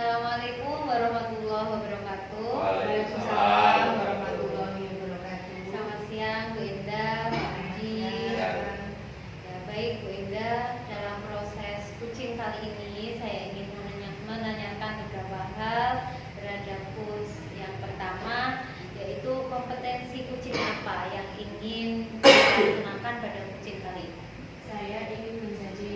Assalamualaikum warahmatullahi wabarakatuh. Waalaikumsalam warahmatullahi wabarakatuh. Selamat siang Bu Indah, Pak Haji. Ya. Ya, baik Bu Indah, dalam proses coaching kali ini saya ingin menanyakan beberapa hal terhadap coach. Yang pertama yaitu kompetensi coaching apa yang ingin kita gunakan pada coaching kali ini? Saya ingin menjadi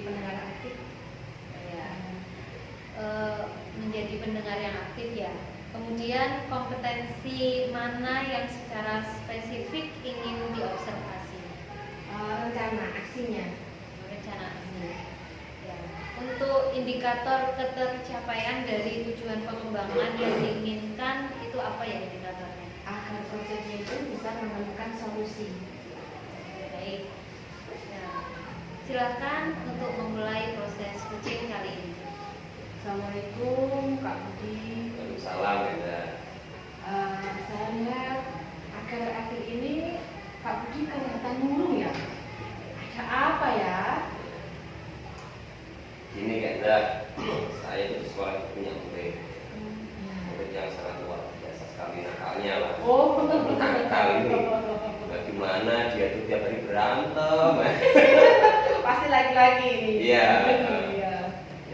pendengar aktif. Menjadi pendengar yang aktif ya. Kemudian kompetensi mana yang secara spesifik ingin diobservasi? Rencana aksinya. Rencana aksi. Ya. Untuk indikator ketercapaian dari tujuan pengembangan yang diinginkan itu apa ya indikatornya? Agar proyeknya itu bisa menemukan solusi. Baik. Ya. Silakan untuk memulai proses coaching kali ini. Assalamualaikum Kak Budi. Waalaikumsalam ya. Saya lihat agar akhir ini Kak Budi kelihatan murung ya. Ada apa ya? Gini Kak, saya itu di sekolah punya murid yang sangat luar biasa sekali nakalnya lah. Oh, Nakal ini. Bagaimana dia tuh tiap hari berantem. pasti lagi-lagi ini. Iya. Iya.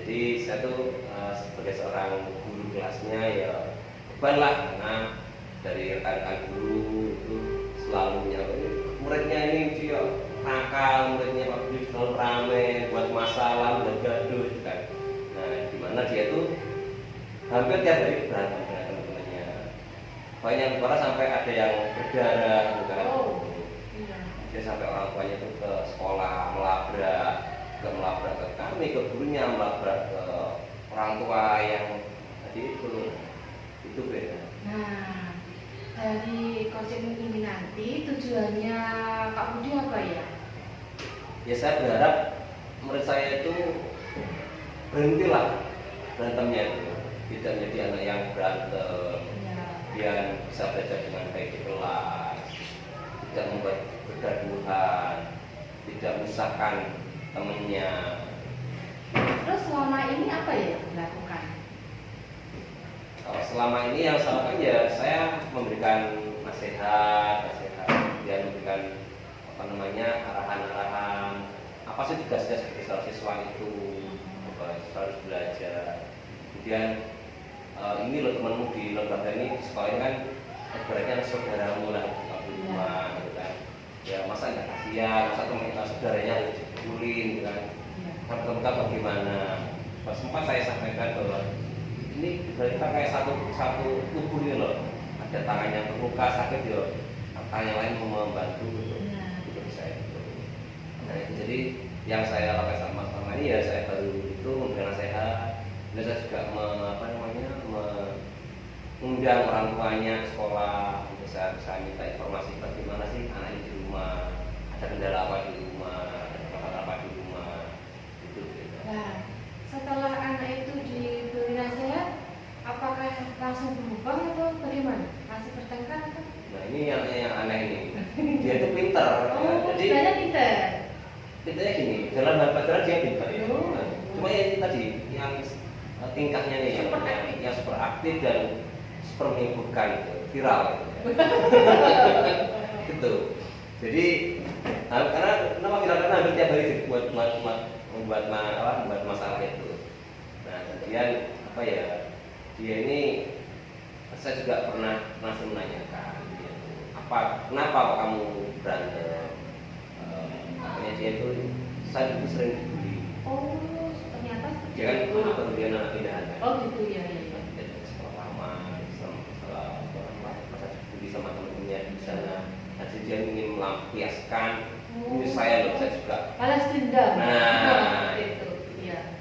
Jadi saya tuh sebagai seorang guru kelasnya ya beban lah, karena dari rekan-rekan guru itu selalu muridnya ini dia nakal, muridnya Pak Budi selalu rame, buat masalah, buat gaduh gitu kan. Nah, dimana dia tuh hampir tiap hari berantem dengan teman-temannya. Banyak orang sampai ada yang berdarah gitu kan. Oh, iya. Dia sampai orang tuanya tuh ke sekolah melabrak ke kami, ke gurunya, melabrak ke orang tua yang tadi itu beda. Nah, dari coaching ini nanti tujuannya Kak Budi apa ya? Ya saya berharap menurut saya itu berhentilah berantemnya itu, tidak menjadi anak yang berantem, Ya. dia bisa belajar dengan baik di kelas, tidak membuat kegaduhan, tidak menyusahkan temennya. Terus selama ini apa ya yang dilakukan? Kalau selama ini yang saya lakukan ya saya memberikan nasihat, kemudian memberikan arahan-arahan apa sih tugasnya sebagai siswa itu, harus belajar. Kemudian ini loh temanmu di lembaga ini, di sekolah ini kan ibaratnya saudaramu lah di rumah gitu kan. Ya masa nggak kasihan, masa teman saudaranya harus dibulin gitu kan. Terbuka bagaimana? Pas sempat saya sampaikan bahwa ini berarti kan kayak satu tubuh ini loh, ada tangannya terluka sakit ya, tangan yang lain mau membantu gitu. Itu saya itu. Nah itu jadi yang saya lakukan sama ini ya saya baru itu memberikan nasihat, dan saya juga mengundang orang tuanya ke sekolah untuk saya bisa minta informasi bagaimana sih anak ini di rumah, ada kendala apa di rumah, ada perkara apa di rumah. Nah, setelah anak itu diberi nasihat, apakah langsung berubah atau bagaimana? Masih bertengkar atau? Nah ini yang aneh ini, dia itu pinter. Oh, Jadi sebenarnya pinter. pinternya gini, dalam hal pelajaran dia pinter ya. Oh. Nah, cuma ya ini tadi yang tingkahnya nih yang super aktif dan super menghiburkan gitu, viral gitu. Gitu. Jadi karena kenapa viral, karena hampir tiap hari membuat masalah itu. Nah kemudian apa ya, dia ini saya juga pernah langsung menanyakan kenapa kok kamu berantem. Makanya dia itu saya itu sering dibully. Oh, ternyata Dia kan kemudian anak pindahan kan. Oh gitu ya. Dan sekolah lama masa dibully sama teman-temannya di sana. Jadi dia ingin melampiaskan ini saya loh, saya juga Balas dendam. Nah, itu. Iya.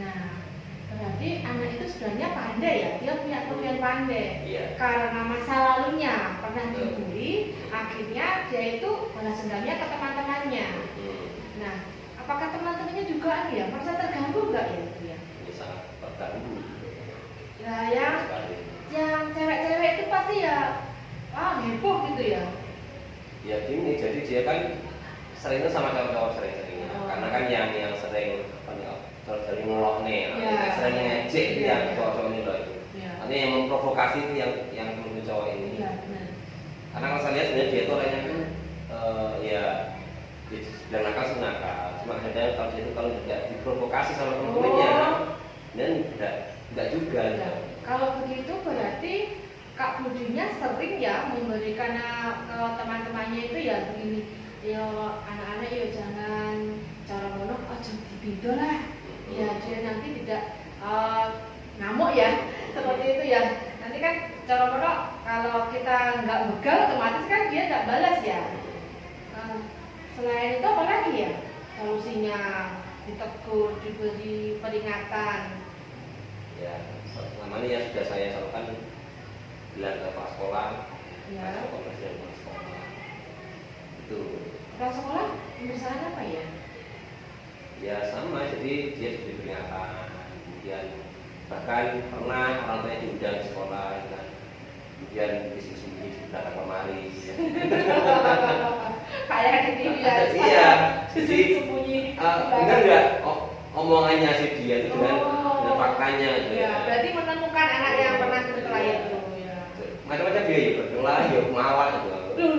Nah, berarti anak itu sebenarnya pandai ya. Dia punya kelebihan pandai. Iya. Karena masa lalunya pernah dibully, akhirnya dia itu balas dendamnya ke teman-temannya. Nah, apakah teman-temannya juga ya merasa terganggu nggak ya itu ya? Ini sangat terganggu. Nah, yang cewek-cewek itu pasti ya heboh gitu ya. Ya gini, jadi dia kan seringnya sama cowok-cowok sering-seringnya. Karena kan yang sering sering ngelok nih, Ya. istilahnya ngejek itu yang cowok-cowok ini loh. Iya. Artinya yang memprovokasi itu yang temen cowok ini. Iya, benar. Karena kalau saya lihat sebenarnya dia tuh orangnya kan ya bilang nakal sih nakal. Cuma kadang kalau dia itu kalau tidak diprovokasi sama temen-temennya, dan enggak juga. Ya, kalau begitu berarti Kak Budinya sering ya memberikan ke teman-temannya itu ya begini, ya anak-anak ya jangan cara mono aja dibido lah, ya dia nanti tidak ngamuk ya, seperti itu ya. Nanti kan cara mono kalau kita nggak begal otomatis kan dia nggak balas ya. Selain itu apa lagi ya solusinya? Ditegur, diberi peringatan. Ya, selama ini yang sudah saya lakukan bilang ke kepala sekolah, Ya. kepala sekolah itu. Kepala sekolah misalnya apa ya? Ya sama, jadi dia diberi peringatan, kemudian bahkan pernah orang tuanya diundang di sekolah, kan? Kemudian disembunyi di belakang lemari. Ya. Kayak di TV ya. Iya, jadi sembunyi. benar nggak omongannya si dia itu dengan faktanya gitu Ya, berarti menemukan anak yang pernah berkelahi itu. Ya. Macam-macam dia ya berkelahi, ya mawar gitu.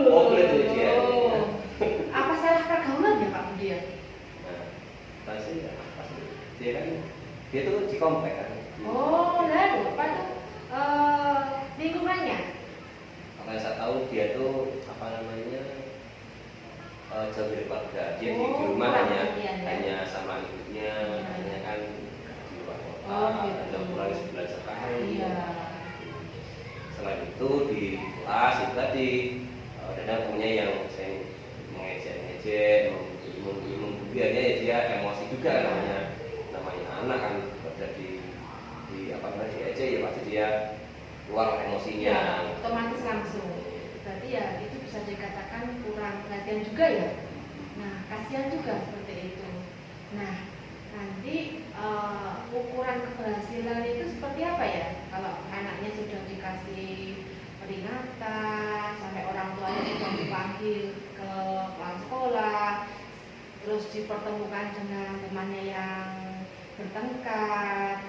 Loh, Oh, itu dia. Apa salah pergaulan ya Pak Budi ya? Nah, pasti dia kan dia tuh di komplek kan. Oh, lalu apa tuh lingkungannya? Kalau saya tahu dia tuh apa namanya jauh dari keluarga. Dia di rumah hanya sama ibunya, hanya kan di luar kota, ada pulang sebulan sekali. Iya. Selain itu di kelas itu tadi kadang punya yang saya mengejek-ngejek, membuli ya dia emosi juga namanya anak kan pada di apa namanya diejek ya pasti dia keluar emosinya. Ya, otomatis langsung. Berarti ya itu bisa dikatakan kurang perhatian juga ya. Nah, kasihan juga seperti itu. Nah, nanti ukuran keberhasilan itu seperti apa ya? Kalau anaknya sudah dikasih peringatan, sampai orang tuanya sudah dipanggil ke kepala sekolah, terus dipertemukan dengan temannya yang bertengkar,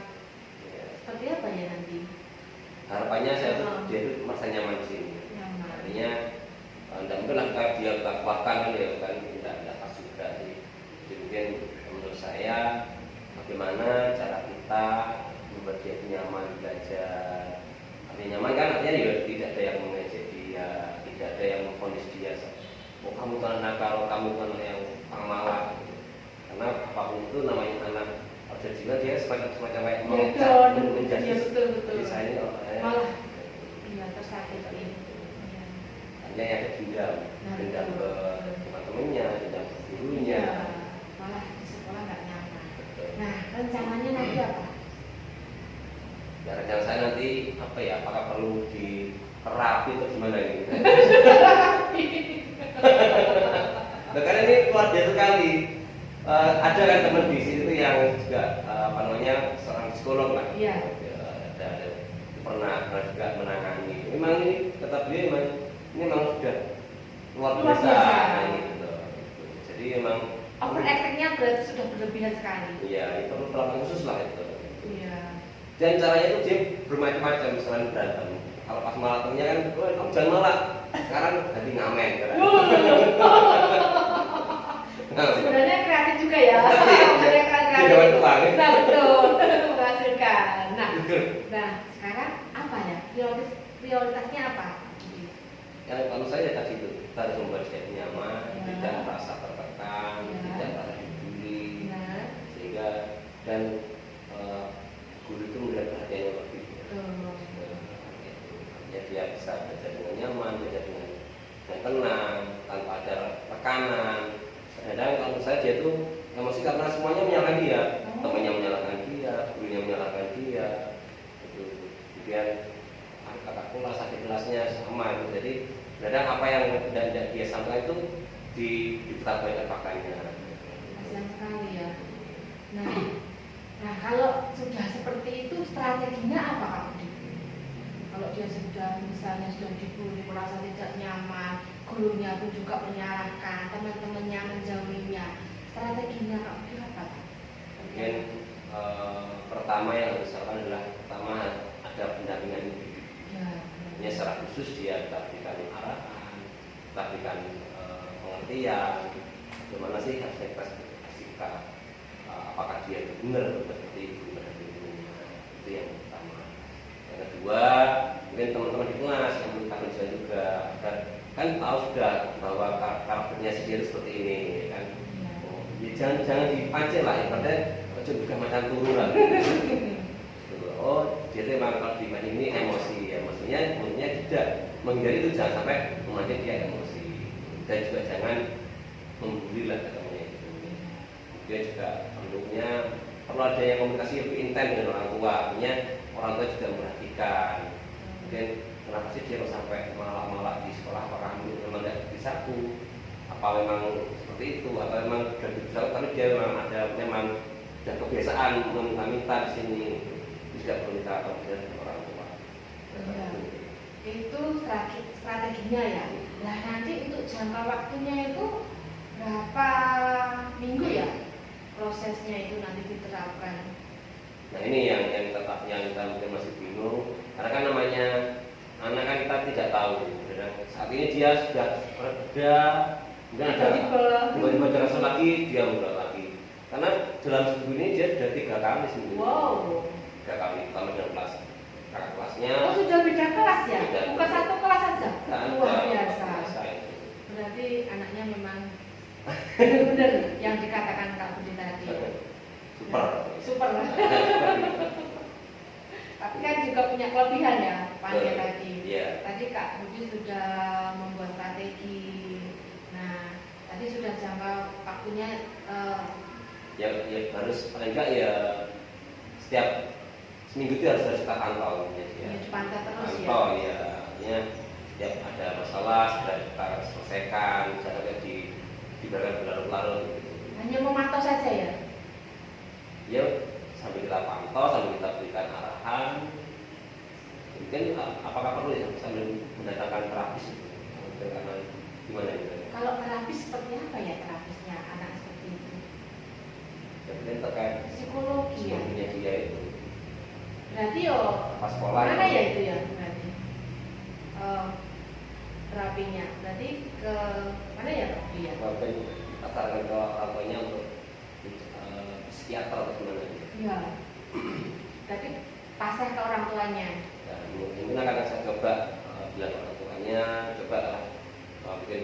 seperti apa ya nanti? Harapannya saya tuh dia tuh merasa nyaman di sini. Nyaman. Artinya tidak mungkin lah dia kita kuatkan kan ya kan tidak pas juga sih. Jadi mungkin menurut saya bagaimana cara kita membuat dia nyaman belajar. Artinya nyaman kan artinya ya tidak ada yang mengejek dia, tidak ada yang memvonis dia. Oh kamu kan nakal, kamu kan yang pangmalah. Gitu. Karena apapun itu namanya anak juga dia semacam kayak menjadi betul. saya ini malah iya tersakiti. hanya yang dendam ke teman-temannya, dendam ke gurunya. Malah di sekolah nggak nyaman. Nah rencananya nanti apa? Ya rencana saya nanti apa ya? Apakah perlu diterapi atau gimana gitu? Nah, karena ini luar biasa sekali. Ada kan teman di sini tuh yang juga apa namanya seorang psikolog lah. Iya. Ada pernah juga menangani. Memang ini kata beliau memang sudah luar biasa. Nah, gitu. Jadi memang overactingnya berarti sudah berlebihan sekali. Iya, itu perlu perlakuan khusus lah itu. Iya. Dan caranya itu dia bermacam-macam selain berantem. Kalau pas malatemnya kan, kamu jangan malak. Sekarang ganti ngamen. Sebenarnya kreatif juga ya. Sebenarnya kreatif. Nah betul, menghasilkan. Nah sekarang apa ya? Prioritasnya apa? Yang kalau saya tadi itu kita harus membuat dia nyaman, tidak merasa tertekan, tidak merasa dibully, sehingga dan guru itu melihat perhatiannya lebih. Ya dia bisa belajar dengan nyaman, belajar dengan tenang, tanpa ada tekanan. Kadang kalau saya dia tuh emosi karena semuanya menyalahkan dia, temannya menyalahkan dia, gurunya menyalahkan dia, itu. Kemudian kakak kelas, adik kelasnya sama itu. Jadi kadang apa yang tidak dia sampaikan itu ditetapkan faktanya. Kasihan sekali ya. Nah kalau sudah seperti itu strateginya apa Kak Budi? Kalau dia sudah misalnya sudah dibully, merasa tidak nyaman, gurunya pun juga menyalahkan, teman-temannya menjauhinya, strateginya Kak Budi apa? Mungkin pertama yang harus dilakukan adalah pertama ada pendampingan individu. Ya. Ini secara khusus dia kita berikan arahan, kita berikan pengertian, bagaimana sih harusnya kita sikap, apakah dia benar seperti itu, itu yang pertama. Yang kedua, mungkin teman-teman di kelas yang minta kerja juga, agar kan tahu sudah bahwa karakternya si dia itu seperti ini, kan? Ya, jangan dipancing lah, ibaratnya juga macam turun lah. Oh, dia memang kalau di ini emosi, emosinya tidak menghindari itu, jangan sampai memancing dia emosi, dan juga jangan membuli lah katanya itu. Dia juga pendukungnya perlu adanya komunikasi lebih intens dengan orang tua, artinya orang tua juga memperhatikan. Mungkin kenapa sih dia sampai malah di sekolah, apakah memang tidak disaku, apa memang seperti itu, atau memang sudah disaku tapi dia memang ada kebiasaan meminta di sini. Tidak perlu kita konsen orang tua. Ya. Itu strateginya ya. Nah nanti untuk jangka waktunya itu berapa minggu ya prosesnya itu nanti diterapkan? Nah ini yang kita mungkin masih bingung, karena kan namanya anak kan kita tidak tahu. Dan saat ini dia sudah berbeda, kemudian ada tiba-tiba terasa lagi dia mulai lagi. Karena dalam seminggu ini dia sudah 3 kali seminggu. Wow. 3 kali, pertama dengan kelas kakak kelasnya. Oh sudah beda kelas ya? Beda. Bukan satu kelas saja? Luar biasa. Itu. Berarti anaknya memang benar-benar yang dikatakan Kak Budi tadi. Super. Super lah. Tapi kan juga punya kelebihan ya, Pandya tadi. Iya. Tadi Kak Budi sudah membuat strategi. Nah, tadi sudah jangka waktunya. Ya harus paling enggak ya setiap seminggu itu harus kita pantau ya. Dipantau terus pantau, ya. Artinya setiap ada masalah sudah kita selesaikan, jangan sampai dibiarkan berlarut-larut. Hanya memantau saja ya. Ya sambil kita pantau, sambil kita berikan arahan. Mungkin apakah perlu ya sambil mendatangkan terapis itu? Karena gimana itu? Kalau terapis seperti apa ya terapisnya anak seperti itu? Jadi terkait Psikologi ya. psikologinya dia itu. Berarti yo Pas sekolah mana ya itu ya berarti terapinya? Berarti ke mana ya Pak? Iya. Mungkin kita sarankan ke orang tuanya untuk psikiater atau gimana gitu. Iya. Tapi pasrah ke orang tuanya. Ya, mungkin akan saya coba bilang ke orang tuanya, coba mungkin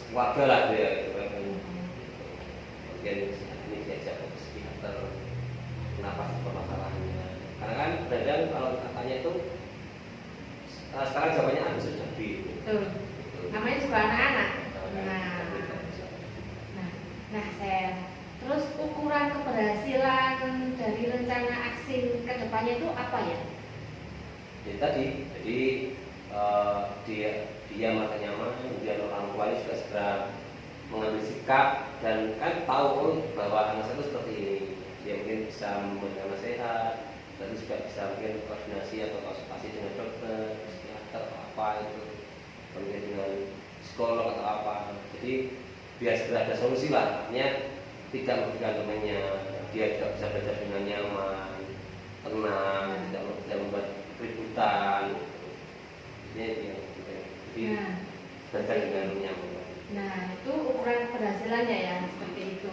keluarga lah dia, coba mungkin ini diajak ke psikiater, kenapa sih permasalahannya? Karena kan kadang kalau katanya itu sekarang jawabannya ada sudah B. Betul. Namanya juga anak-anak. Nah, saya terus ukuran keberhasilan dari rencana aksi kedepannya itu apa ya? Jadi tadi, dia merasa nyaman, kemudian orang tuanya juga segera mengambil sikap dan kan tahu bahwa anak saya itu seperti ini. Dia mungkin bisa memberikan nasihat, lalu juga bisa mungkin koordinasi atau konsultasi dengan dokter, psikiater atau apa itu, kemudian dengan psikolog atau apa. Jadi biar segera ada solusi lah, artinya tidak merugikan temannya, dia juga bisa belajar dengan nyaman, tenang, tidak membuat keributan. Jadi belajar dengan nyaman. Nah, itu ukuran keberhasilannya ya seperti itu.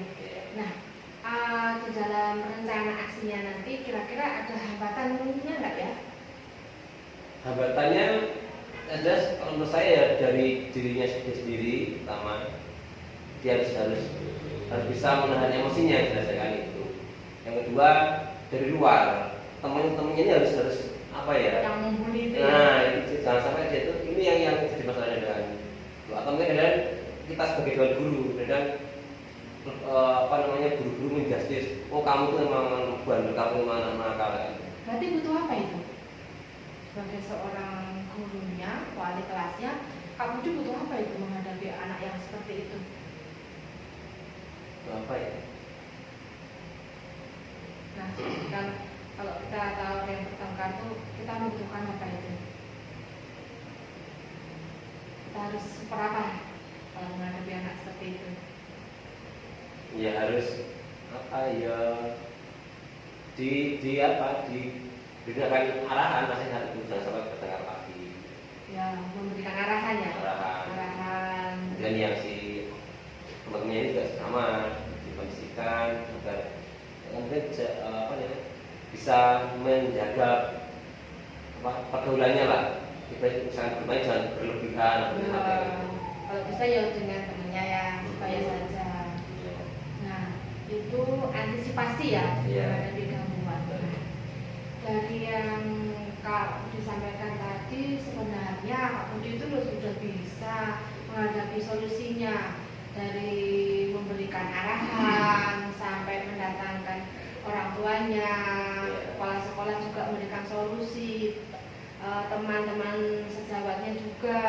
Nah, di dalam rencana aksinya nanti kira-kira ada hambatannya nggak ya? Hambatannya ada, kalau menurut saya ya dari dirinya sendiri, pertama dia harus bisa menahan emosinya, berdasarkan itu. Yang kedua dari luar, teman-temannya ini harus apa ya? Yang membuli itu. Nah, itu jangan sampai dia itu ini yang jadi masalahnya dengan atau mungkin dan kita sebagai dewan guru dan guru-guru menjustis, oh kamu tuh memang bandel, kamu memang nakal. Berarti butuh apa itu? Sebagai seorang gurunya, wali kelasnya, kamu tuh butuh apa itu menghadapi anak yang seperti itu? Apa ya? Nah, kan kalau kita tahu yang bertengkar tuh kita membutuhkan apa itu? Kita harus seperti apa kalau menghadapi anak seperti itu? Ya harus apa ya? diberikan arahan nasihat itu jangan sampai bertengkar lagi. Ya, memberikan arahan ya. Arahan. Dan yang si teman-temannya ini juga sama dikondisikan agar mungkin bisa menjaga pergaulannya lah. Kita misalkan bermain jangan berlebihan. Kalau bisa ya dengan temannya ya supaya saja. Nah itu antisipasi ya menghadapi gangguan. Dari yang Kak disampaikan tadi sebenarnya Kak Budi itu sudah bisa menghadapi solusinya, dari memberikan arahan sampai mendatangkan orang tuanya, kepala sekolah juga memberikan solusi, teman-teman sejawatnya juga,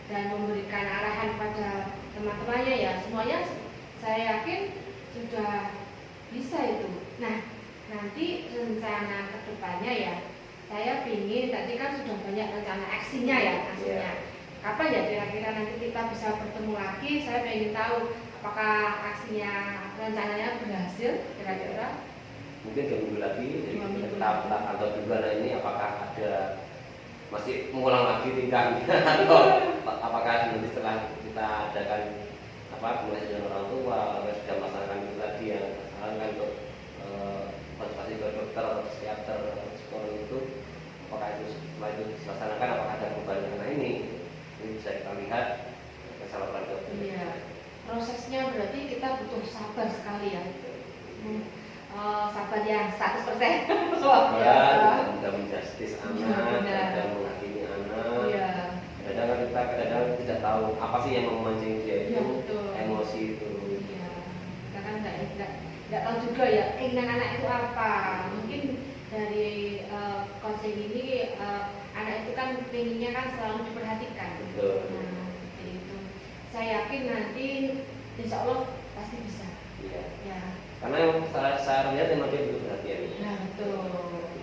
dan memberikan arahan pada teman-temannya ya, semuanya saya yakin sudah bisa itu. Nah nanti rencana kedepannya ya, saya ingin tadi kan sudah banyak rencana aksinya ya, kapan ya kira-kira nanti kita bisa bertemu lagi. Saya ingin tahu apakah aksinya rencananya berhasil kira-kira. Mungkin 2 minggu lagi, jadi kita atau juga ini apakah ada masih mengulang lagi tingkahnya atau apakah nanti setelah kita adakan mulai dengan orang tua, sudah melaksanakan itu tadi yang sarankan untuk konsultasi ke dokter atau psikiater atau psikolog itu, apakah itu setelah itu dilaksanakan apakah ada perubahan dengan ini bisa kita lihat kesalahan dokter. Iya, prosesnya berarti kita butuh sabar sekali ya. Sabar yang 100%. Tidak menjustis anak, tidak menghakimi anak. Iya. Kadang kita tidak tahu apa sih yang memancing dia itu, emosi itu. Iya. Kita kan nggak tahu juga ya keinginan anak itu apa. Mungkin dari coaching ini anak itu kan pengennya kan selalu diperhatikan. Betul. Nah, seperti itu. Saya yakin nanti insya Allah pasti bisa. Iya. Ya. Karena yang saya lihat memang dia butuh perhatian. Nah, betul.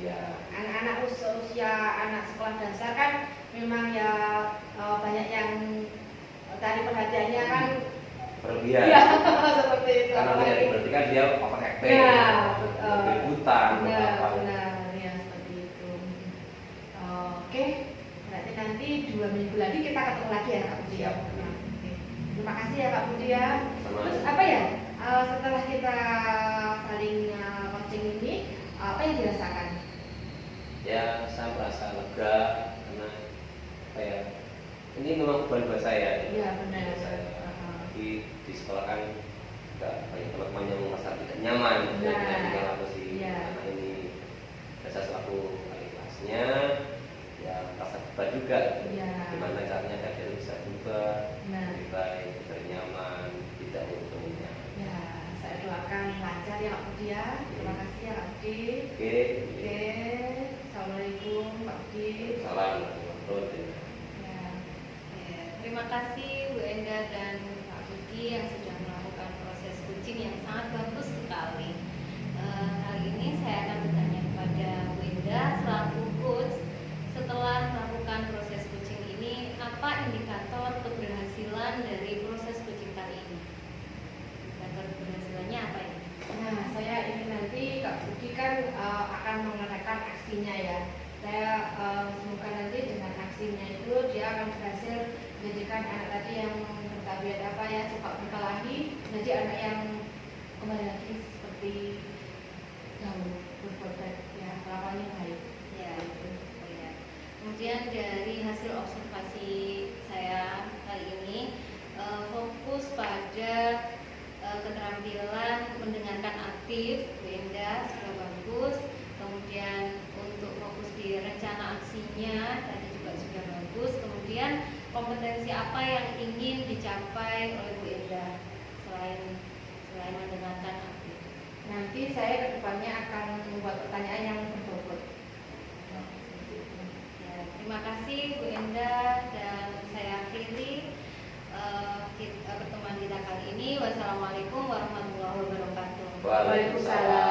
Iya. Anak-anak usia anak sekolah dasar kan memang ya banyak yang cari perhatiannya kan berlebihan. Iya, seperti itu. Karena berarti kan dia overacting. Ya, berlebihan. Benar, ya seperti itu. Oke, berarti nanti 2 minggu lagi kita ketemu lagi ya Kak Budi. Siap. Oke. Terima kasih ya Kak Budi ya. Sama. Terus apa ya? Setelah kita saling coaching ini, apa yang dirasakan? Ya, saya merasa lega karena ini memang beban buat saya. Iya benar. Di sekolah kan juga banyak teman-teman yang merasa tidak nyaman dengan apa sih anak ini. Saya selaku wali kelasnya ya merasa beban juga. Gimana caranya agar dia bisa berubah lebih baik, bernyaman, tidak untungnya. Ya, saya doakan lancar ya Pak Budi ya. Terima kasih ya Pak Budi. Oke. Assalamualaikum Pak Budi. Salam. Terima kasih Bu Enda dan Pak Budi yang sudah melakukan proses coaching yang sangat bagus sekali. Kali ini saya akan bertanya kepada Bu Enda selaku coach, setelah melakukan proses coaching ini, apa indikator keberhasilan dari proses coaching kali ini? Indikator keberhasilannya apa ini? Nah, saya ingin nanti Kak Budi kan akan mengadakan aksinya ya. Saya semoga nanti dengan aksinya itu dia akan berhasil menjadikan anak tadi yang bertabiat apa ya, suka berkelahi, jadi anak yang kembali lagi seperti dahulu, berbuat baik ya, kelakuannya baik. Ya, ya. Kemudian dari hasil observasi saya kali ini fokus pada keterampilan mendengarkan aktif, Bu Enda sudah bagus. Kemudian untuk fokus di rencana aksinya tadi juga sudah bagus. Kemudian kompetensi apa yang ingin dicapai oleh Bu Enda selain mendengarkan aktif? Nanti saya kedepannya akan membuat pertanyaan yang berbobot. Ya, terima kasih Bu Enda dan saya akhiri pertemuan kita kali ini. Wassalamualaikum warahmatullahi wabarakatuh. Waalaikumsalam.